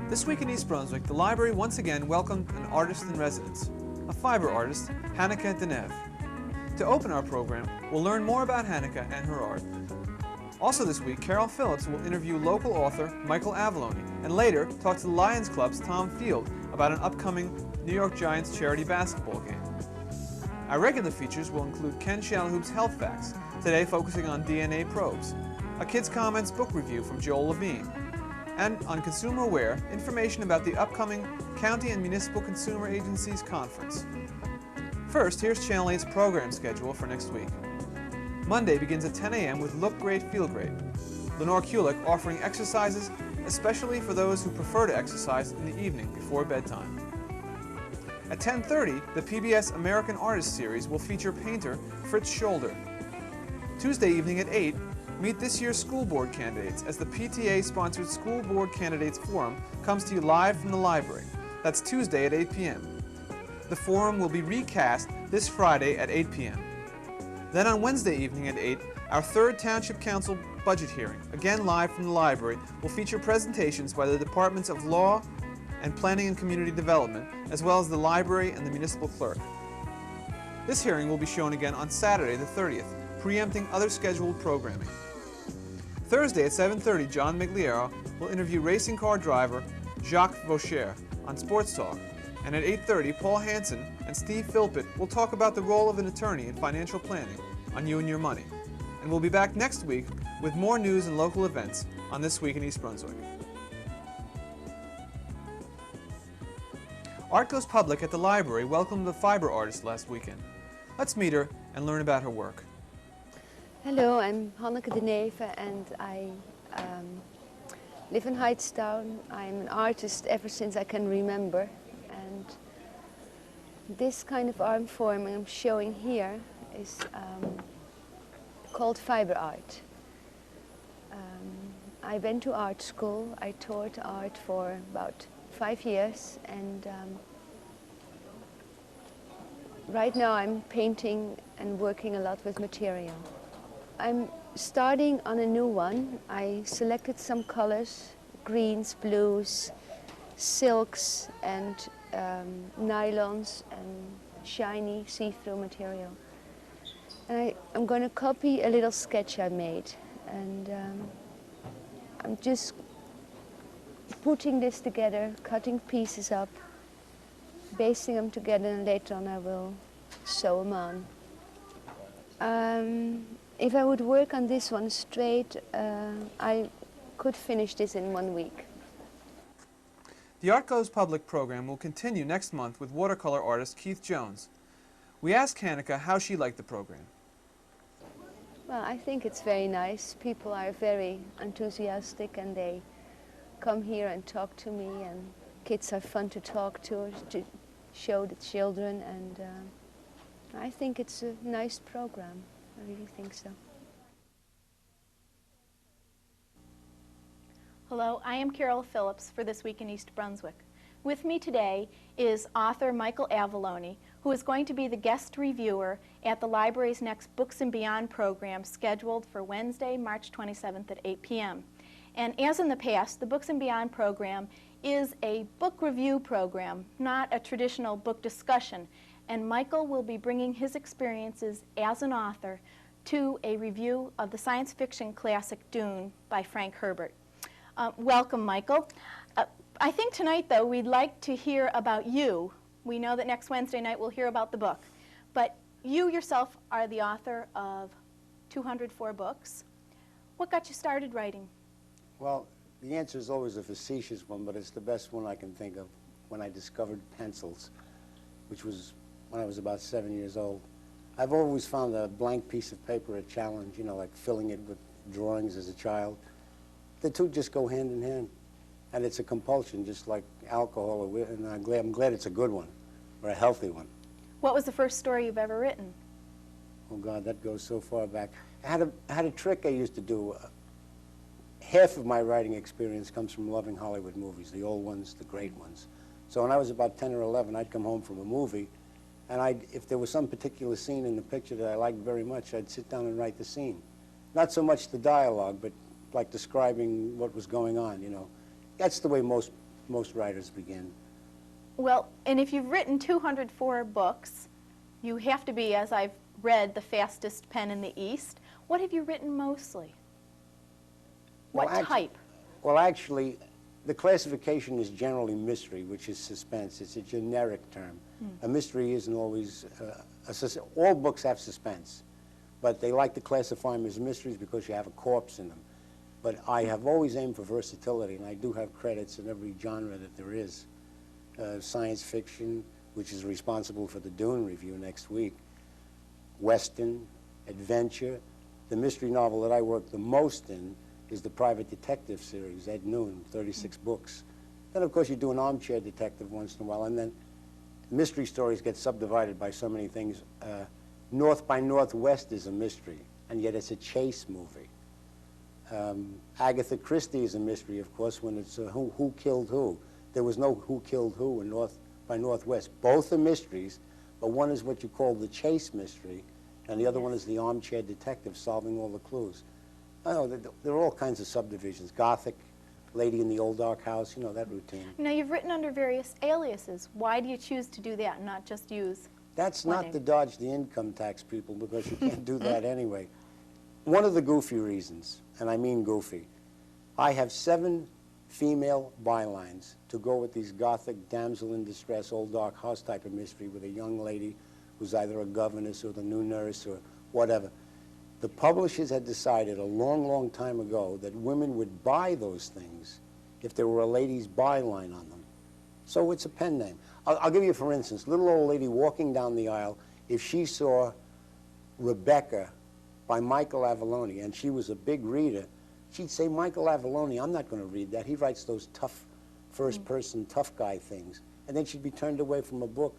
This week in East Brunswick, the library once again welcomed an artist in residence, a fiber artist, Hanneke Neve. To open our program, we'll learn more about Hanneke and her art. Also this week, Phillips will interview local author Michael Avallone, and later talk to the Lions Club's Tom Field about an upcoming New York Giants charity basketball game. Our regular features will include Ken Shalhoub's Health Facts, today focusing on DNA probes, a Kids Comments book review from Joel Levine, and on Consumer Aware, information about the upcoming County and Municipal Consumer Agencies Conference. First, here's Channel 8's program schedule for next week. Monday begins at 10 a.m. with Look Great, Feel Great. Lenore Kulik offering exercises, especially for those who prefer to exercise in the evening before bedtime. At 10:30, the PBS American Artist Series will feature painter Fritz Scholder. Tuesday evening at 8, meet this year's school board candidates as the PTA-sponsored School Board Candidates Forum comes to you live from the library. That's Tuesday at 8 p.m. The forum will be recast this Friday at 8 p.m. Then on Wednesday evening at 8, our third Township Council budget hearing, again live from the library, will feature presentations by the Departments of Law and Planning and Community Development, as well as the library and the municipal clerk. This hearing will be shown again on Saturday the 30th, preempting other scheduled programming. Thursday at 7:30, John Migliero will interview racing car driver Jacques Vaucher on Sports Talk. And at 8:30, Paul Hansen and Steve Phillips will talk about the role of an attorney in financial planning on You and Your Money. And we'll be back next week with more news and local events on This Week in East Brunswick. Art Goes Public at the library welcomed the fiber artist last weekend. Let's meet her and learn about her work. Hello, I'm Hanneke Neve and I live in Heightstown. I'm an artist ever since I can remember. And this kind of art form I'm showing here is called fiber art. I went to art school. I taught art for about 5 years, and right now I'm painting and working a lot with material. I'm starting on a new one. I selected some colors, greens, blues, silks, and nylons, and shiny see-through material. And I'm going to copy a little sketch I made, and I'm just putting this together, cutting pieces up, basting them together, and later on I will sew them on. If I would work on this one straight, I could finish this in 1 week. The Art Goes Public program will continue next month with watercolor artist Keith Jones. We asked Hanneke how she liked the program. Well, I think it's very nice. People are very enthusiastic and they come here and talk to me, and kids are fun to talk to show the children, and I think it's a nice program. I really think so. Hello, I am Carol Phillips for This Week in East Brunswick. With me today is author Michael Avallone, who is going to be the guest reviewer at the library's next Books and Beyond program scheduled for Wednesday, March 27th at 8 p.m. And as in the past, the Books and Beyond program is a book review program, not a traditional book discussion. And Michael will be bringing his experiences as an author to a review of the science fiction classic Dune by Frank Herbert. Welcome, Michael. I think tonight, though, we'd like to hear about you. We know that next Wednesday night we'll hear about the book. But you yourself are the author of 204 books. What got you started writing? Well, the answer is always a facetious one, but it's the best one I can think of. When I discovered pencils, which was when I was about 7 years old. I've always found a blank piece of paper a challenge, you know, like filling it with drawings as a child. The two just go hand in hand. And it's a compulsion, just like alcohol, and I'm glad it's a good one, or a healthy one. What was the first story you've ever written? Oh, God, that goes so far back. I had a trick I used to do. Half of my writing experience comes from loving Hollywood movies, the old ones, the great ones. So when I was about 10 or 11, I'd come home from a movie, and if there was some particular scene in the picture that I liked very much, I'd sit down and write the scene. Not so much the dialogue, but like describing what was going on, you know. That's the way most most writers begin. Well, and if you've written 204 books, you have to be, as I've read, the fastest pen in the East. What have you written mostly? What type? Well, actually, the classification is generally mystery, which is suspense. It's a generic term. A mystery isn't always, all books have suspense, but they like to classify them as mysteries because you have a corpse in them. But I have always aimed for versatility, and I do have credits in every genre that there is. Science fiction, which is responsible for the Dune review next week, Western, adventure. The mystery novel that I work the most in is the private detective series, Ed Noon, 36 books. Then, of course, you do an armchair detective once in a while, and then mystery stories get subdivided by so many things. North by Northwest is a mystery, and yet it's a chase movie. Agatha Christie is a mystery, of course, when it's who killed who. There was no who killed who in North by Northwest. Both are mysteries, but one is what you call the chase mystery, and the other one is the armchair detective solving all the clues. I know, there are all kinds of subdivisions. Gothic, Lady in the Old Dark House, you know, that routine. Now, you've written under various aliases. Why do you choose to do that and not just use That's one not name? to dodge the income tax, people, because you can't do that anyway. One of the goofy reasons, and I mean goofy, I have 7 female bylines to go with these Gothic damsel in distress, old dark house type of mystery with a young lady who's either a governess or the new nurse or whatever. The publishers had decided a long, long time ago that women would buy those things if there were a lady's byline on them. So it's a pen name. I'll give you, for instance, little old lady walking down the aisle, if she saw Rebecca by Michael Avallone, and she was a big reader, she'd say, Michael Avallone, I'm not going to read that. He writes those tough, first-person, tough guy things. And then she'd be turned away from a book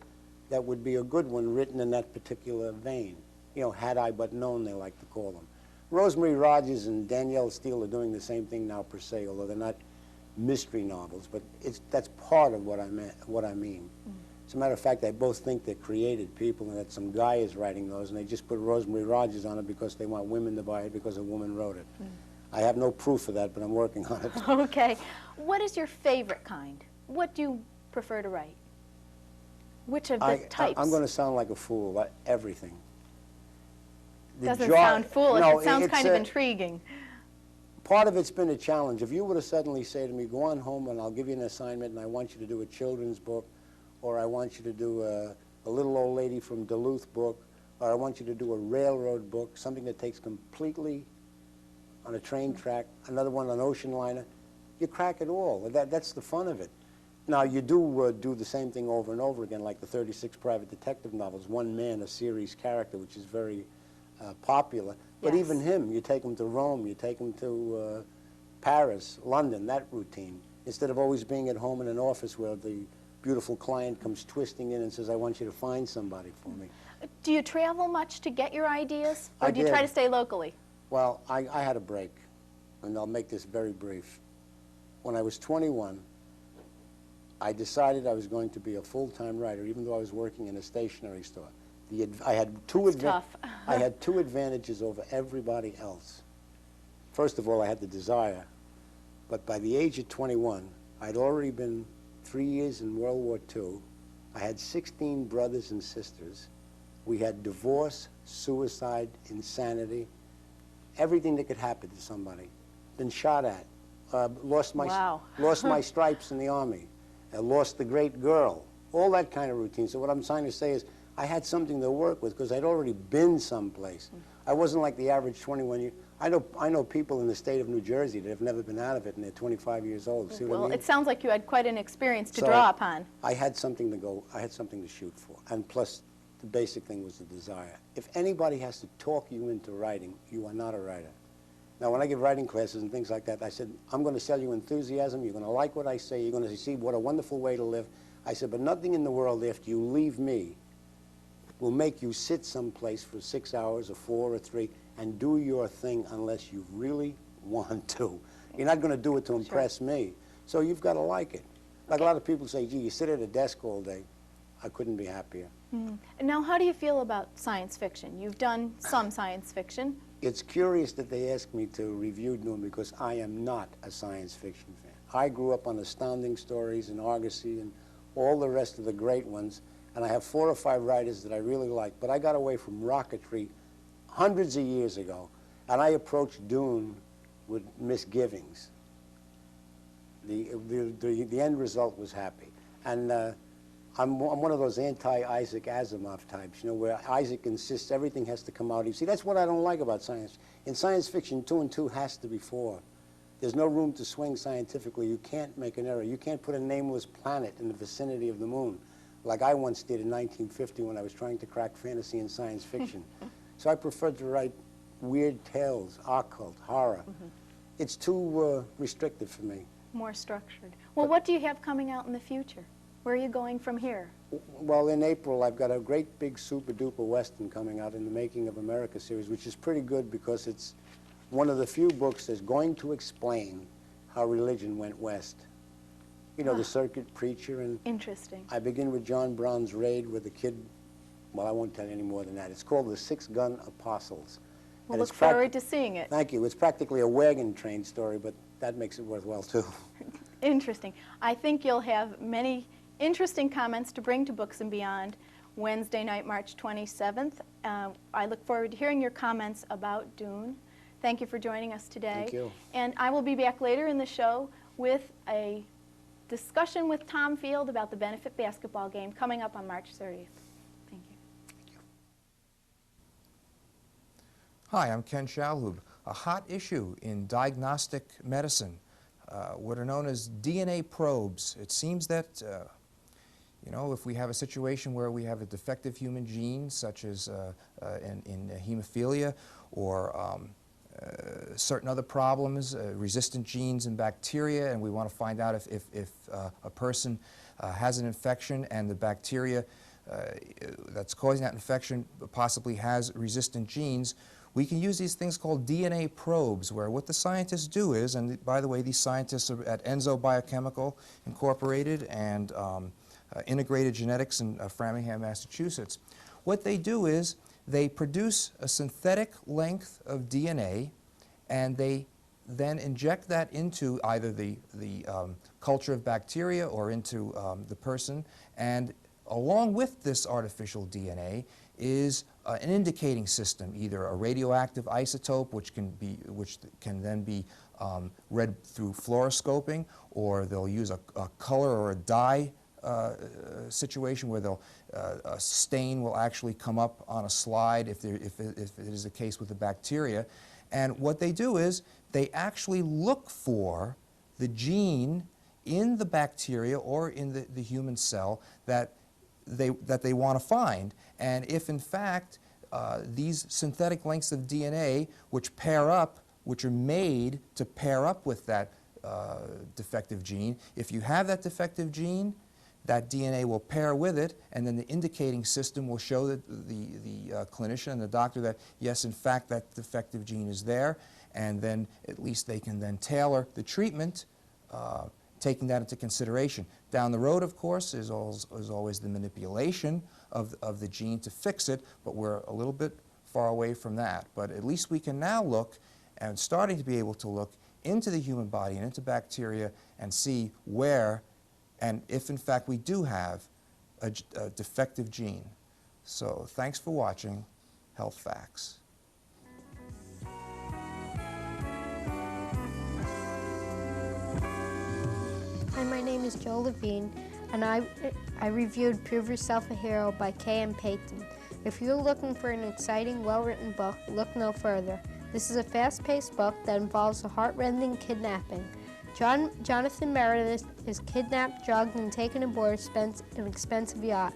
that would be a good one written in that particular vein. You know, Had I But Known, they like to call them. Rosemary Rogers and Danielle Steele are doing the same thing now, per se, although they're not mystery novels, but that's part of what I mean. As a matter of fact, I both think they're created people and that some guy is writing those, and they just put Rosemary Rogers on it because they want women to buy it because a woman wrote it. I have no proof of that, but I'm working on it. Okay. What is your favorite kind? What do you prefer to write? Which of the types? I'm going to sound like a fool about everything. Doesn't sound foolish. No, it sounds kind of intriguing. Part of it's been a challenge. If you were to suddenly say to me, go on home and I'll give you an assignment and I want you to do a children's book, or I want you to do a little old lady from Duluth book, or I want you to do a railroad book, something that takes completely on a train track, another one on ocean liner, you crack it all. That's the fun of it. Now, you do the same thing over and over again, like the 36 private detective novels, one man, a series character, which is very popular. But Yes. even him, you take him to Rome, you take him to Paris, London, that routine, instead of always being at home in an office where the beautiful client comes twisting in and says, I want you to find somebody for me. Do you travel much to get your ideas, or I do you try did. to stay locally? Well, I had a break, and I'll make this very brief. When I was 21, I decided I was going to be a full-time writer, even though I was working in a stationery store. I had I had 2 advantages over everybody else. First of all, I had the desire, but by the age of 21, I'd already been 3 years in World War II. I had 16 brothers and sisters. We had divorce, suicide, insanity, everything that could happen to somebody. Been shot at, lost my stripes in the Army, lost the great girl, all that kind of routine. So what I'm trying to say is I had something to work with because I'd already been someplace. I wasn't like the average 21-year. I know people in the state of New Jersey that have never been out of it and they're 25 years old. See what I mean? It sounds like you had quite an experience to draw upon. I had something to shoot for, and plus the basic thing was the desire. If anybody has to talk you into writing, you are not a writer. Now, when I give writing classes and things like that, I said, I'm going to sell you enthusiasm, you're going to like what I say, you're going to see what a wonderful way to live. I said, but nothing in the world after you leave me will make you sit someplace for 6 hours or 4 or 3 and do your thing unless you really want to. You're not going to do it to impress me. So you've got to like it. Like a lot of people say, gee, you sit at a desk all day. I couldn't be happier. And now, how do you feel about science fiction? You've done some science fiction. It's curious that they ask me to review Dune because I am not a science fiction fan. I grew up on Astounding Stories and Argosy and all the rest of the great ones, and I have 4 or 5 writers that I really like, but I got away from rocketry hundreds of years ago, and I approached Dune with misgivings. The end result was happy. And I'm one of those anti-Isaac Asimov types, you know, where Isaac insists everything has to come out. You see, that's what I don't like about science. In science fiction, 2 and 2 has to be 4. There's no room to swing scientifically. You can't make an error. You can't put a nameless planet in the vicinity of the moon, like I once did in 1950 when I was trying to crack fantasy and science fiction. So I prefer to write weird tales, occult, horror. It's too restrictive for me. More structured. Well, what do you have coming out in the future? Where are you going from here? Well, in April, I've got a great big super-duper Western coming out in the Making of America series, which is pretty good because it's one of the few books that's going to explain how religion went west. You know, the circuit preacher. And interesting. I begin with John Brown's raid with the kid. Well, I won't tell you any more than that. It's called The 6-Gun Apostles. We'll look forward to seeing it. Thank you. It's practically a wagon train story, but that makes it worthwhile, too. Interesting. I think you'll have many interesting comments to bring to Books and Beyond Wednesday night, March 27th. I look forward to hearing your comments about Dune. Thank you for joining us today. Thank you. And I will be back later in the show with a discussion with Tom Field about the benefit basketball game coming up on March 30th. Thank you. Hi, I'm Ken Shalhoub. A hot issue in diagnostic medicine, what are known as DNA probes. It seems that, you know, if we have a situation where we have a defective human gene, such as in hemophilia or certain other problems, resistant genes in bacteria, and we want to find out if a person has an infection and the bacteria that's causing that infection possibly has resistant genes, we can use these things called DNA probes, where what the scientists do is, and by the way, these scientists are at Enzo Biochemical Incorporated and Integrated Genetics in Framingham, Massachusetts. What they do is they produce a synthetic length of DNA, and they then inject that into either the culture of bacteria or into the person, and along with this artificial DNA is an indicating system, either a radioactive isotope, which can then be read through fluoroscoping, or they'll use a color or a dye situation where a stain will actually come up on a slide if it is the case with the bacteria. And what they do is they actually look for the gene in the bacteria or in the human cell that they want to find. And if in fact these synthetic lengths of DNA which are made to pair up with that defective gene, if you have that defective gene, that DNA will pair with it, and then the indicating system will show the clinician and the doctor that, yes, in fact, that defective gene is there, and then at least they can then tailor the treatment, taking that into consideration. Down the road, of course, is always the manipulation of the gene to fix it, but we're a little bit far away from that. But at least we can now look, and starting to be able to look, into the human body and into bacteria and see where and if in fact we do have a defective gene. So thanks for watching Health Facts. Hi, my name is Joe Levine, and I reviewed Prove Yourself a Hero by K.M. Payton. If you're looking for an exciting, well-written book, look no further. This is a fast-paced book that involves a heart-rending kidnapping. Jonathan Meredith is kidnapped, drugged, and taken aboard an expensive yacht.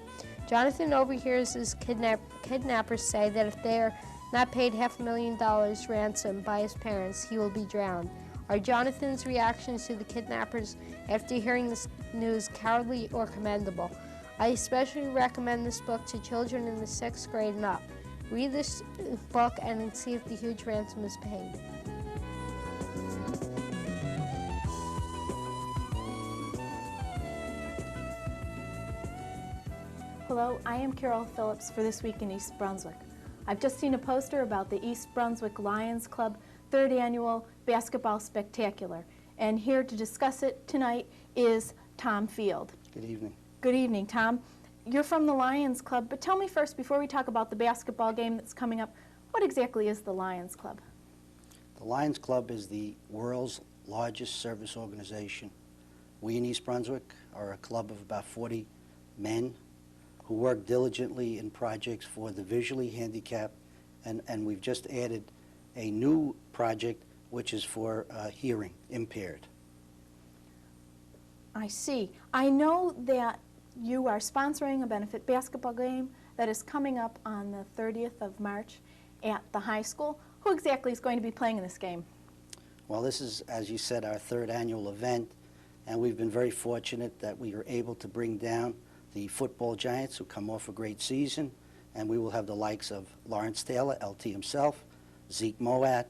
Jonathan overhears his kidnappers say that if they are not paid $500,000 ransom by his parents, he will be drowned. Are Jonathan's reactions to the kidnappers after hearing this news cowardly or commendable? I especially recommend this book to children in the 6th grade and up. Read this book and see if the huge ransom is paid. Hello, I am Carol Phillips for This Week in East Brunswick. I've just seen a poster about the East Brunswick Lions Club 3rd Annual Basketball Spectacular. And here to discuss it tonight is Tom Field. Good evening. Good evening, Tom. You're from the Lions Club, but tell me first, before we talk about the basketball game that's coming up, what exactly is the Lions Club? The Lions Club is the world's largest service organization. We in East Brunswick are a club of about 40 men who work diligently in projects for the visually handicapped, and we've just added a new project which is for hearing impaired. I see. I know that you are sponsoring a benefit basketball game that is coming up on the 30th of March at the high school. Who exactly is going to be playing in this game? Well, this is, as you said, our third annual event, and we've been very fortunate that we are able to bring down the football giants who come off a great season, and we will have the likes of Lawrence Taylor, LT himself, Zeke Moat,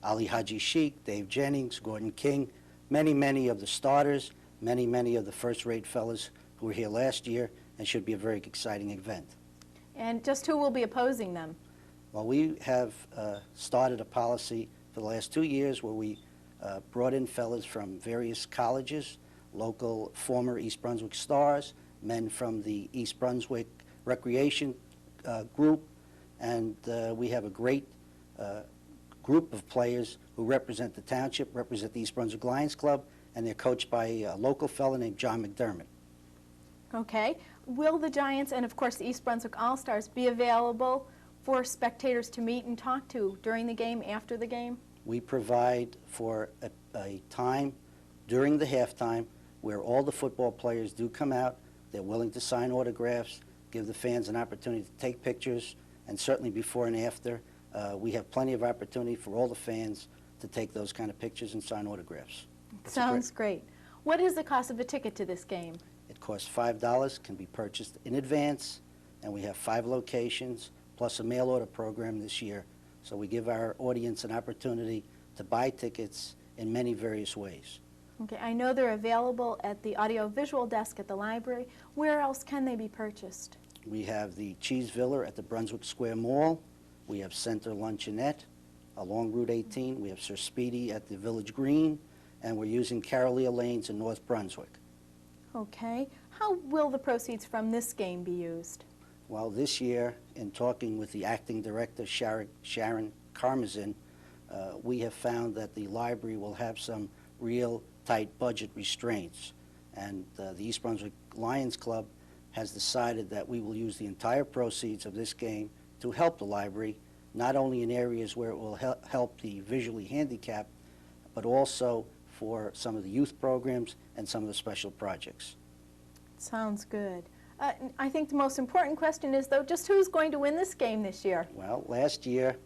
Ali Haji Sheik, Dave Jennings, Gordon King, many of the starters, many of the first-rate fellas who were here last year, and should be a very exciting event. And just who will be opposing them? Well, we have started a policy for the last 2 years where we brought in fellas from various colleges, local former East Brunswick stars, men from the East Brunswick Recreation Group, and we have a great group of players who represent the township, represent the East Brunswick Lions Club, and they're coached by a local fella named John McDermott. Okay. Will the Giants and, of course, the East Brunswick All-Stars be available for spectators to meet and talk to during the game, after the game? We provide for a time during the halftime where all the football players do come out. They're willing to sign autographs, give the fans an opportunity to take pictures, and certainly before and after, we have plenty of opportunity for all the fans to take those kind of pictures and sign autographs. Sounds great. What is the cost of a ticket to this game? It costs $5, can be purchased in advance, and we have 5 locations, plus a mail order program this year. So we give our audience an opportunity to buy tickets in many various ways. Okay, I know they're available at the audiovisual desk at the library. Where else can they be purchased? We have the Cheese Villa at the Brunswick Square Mall. We have Center Luncheonette along Route 18. We have Sir Speedy at the Village Green, and we're using Carolia Lanes in North Brunswick. Okay. How will the proceeds from this game be used? Well, this year, in talking with the acting director, Sharon Karmazin, we have found that the library will have some real tight budget restraints. And the East Brunswick Lions Club has decided that we will use the entire proceeds of this game to help the library, not only in areas where it will help the visually handicapped, but also for some of the youth programs and some of the special projects. Sounds good. I think the most important question is, though, just who's going to win this game this year? Well, last year,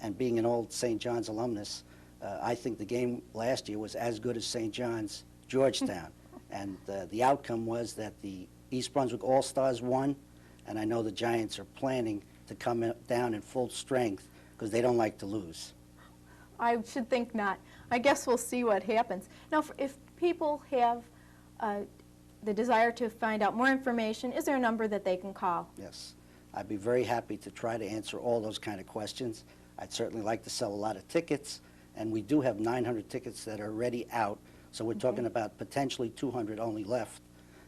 and being an old St. John's alumnus, I think the game last year was as good as St. John's Georgetown. And the outcome was that the East Brunswick All-Stars won, and I know the Giants are planning to come down in full strength because they don't like to lose. I should think not. I guess we'll see what happens. Now, if people have the desire to find out more information, is there a number that they can call? Yes. I'd be very happy to try to answer all those kind of questions. I'd certainly like to sell a lot of tickets, and we do have 900 tickets that are already out, so we're talking about potentially 200 only left.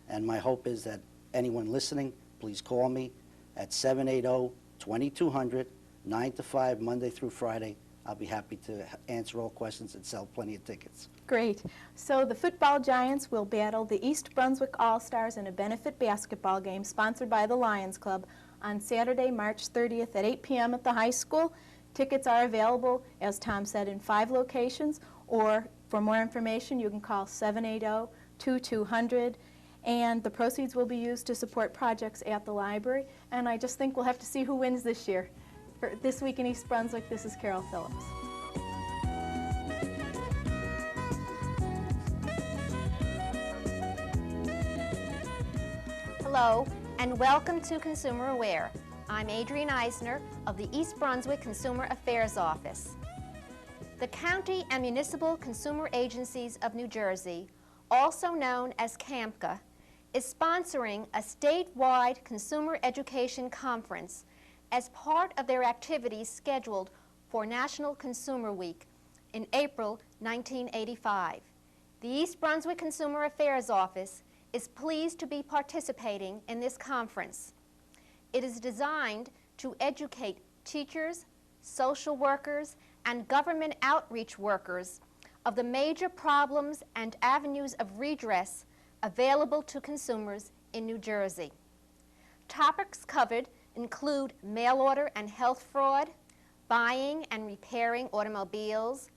And my hope is that anyone listening, please call me at 780-2200, 9 to 5, Monday through Friday. I'll be happy to answer all questions and sell plenty of tickets. Great. So the football Giants will battle the East Brunswick All-Stars in a benefit basketball game sponsored by the Lions Club on Saturday, March 30th at 8 p.m. at the high school. Tickets are available, as Tom said, in 5 locations, or for more information, you can call 780-2200, and the proceeds will be used to support projects at the library. And I just think we'll have to see who wins this year. For This Week in East Brunswick, this is Carol Phillips. Hello, and welcome to Consumer Aware. I'm Adrienne Eisner of the East Brunswick Consumer Affairs Office. The County and Municipal Consumer Agencies of New Jersey, also known as CAMCA, is sponsoring a statewide consumer education conference as part of their activities scheduled for National Consumer Week in April 1985. The East Brunswick Consumer Affairs Office is pleased to be participating in this conference. It is designed to educate teachers, social workers, and government outreach workers of the major problems and avenues of redress available to consumers in New Jersey. Topics covered include mail order and health fraud, buying and repairing automobiles,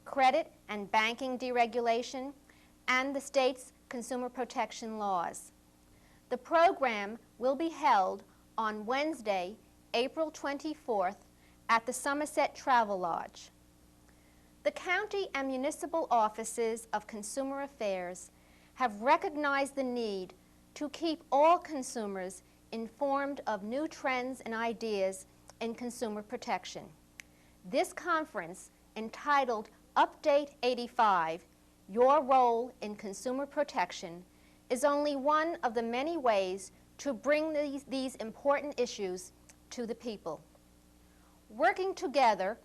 credit and banking deregulation, and the state's consumer protection laws. The program will be held on Wednesday, April 24th at the Somerset Travel Lodge. The county and municipal offices of consumer affairs have recognized the need to keep all consumers informed of new trends and ideas in consumer protection. This conference, entitled Update 85, Your Role in Consumer Protection, is only one of the many ways to bring these important issues to the people. Working together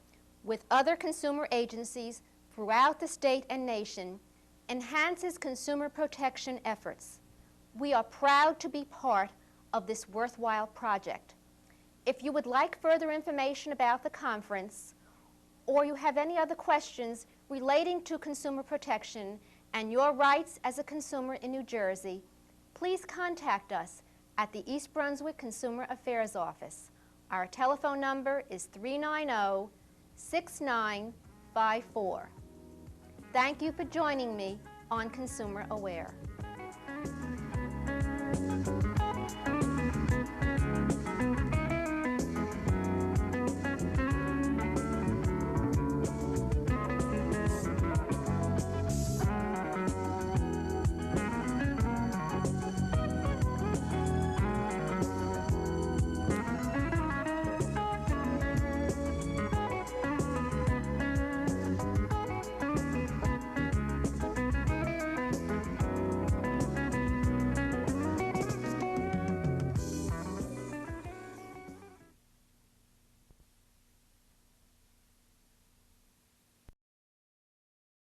with other consumer agencies throughout the state and nation enhances consumer protection efforts. We are proud to be part of this worthwhile project. If you would like further information about the conference, or you have any other questions relating to consumer protection and your rights as a consumer in New Jersey, please contact us at the East Brunswick Consumer Affairs Office. Our telephone number is 390-6954. Thank you for joining me on Consumer Aware.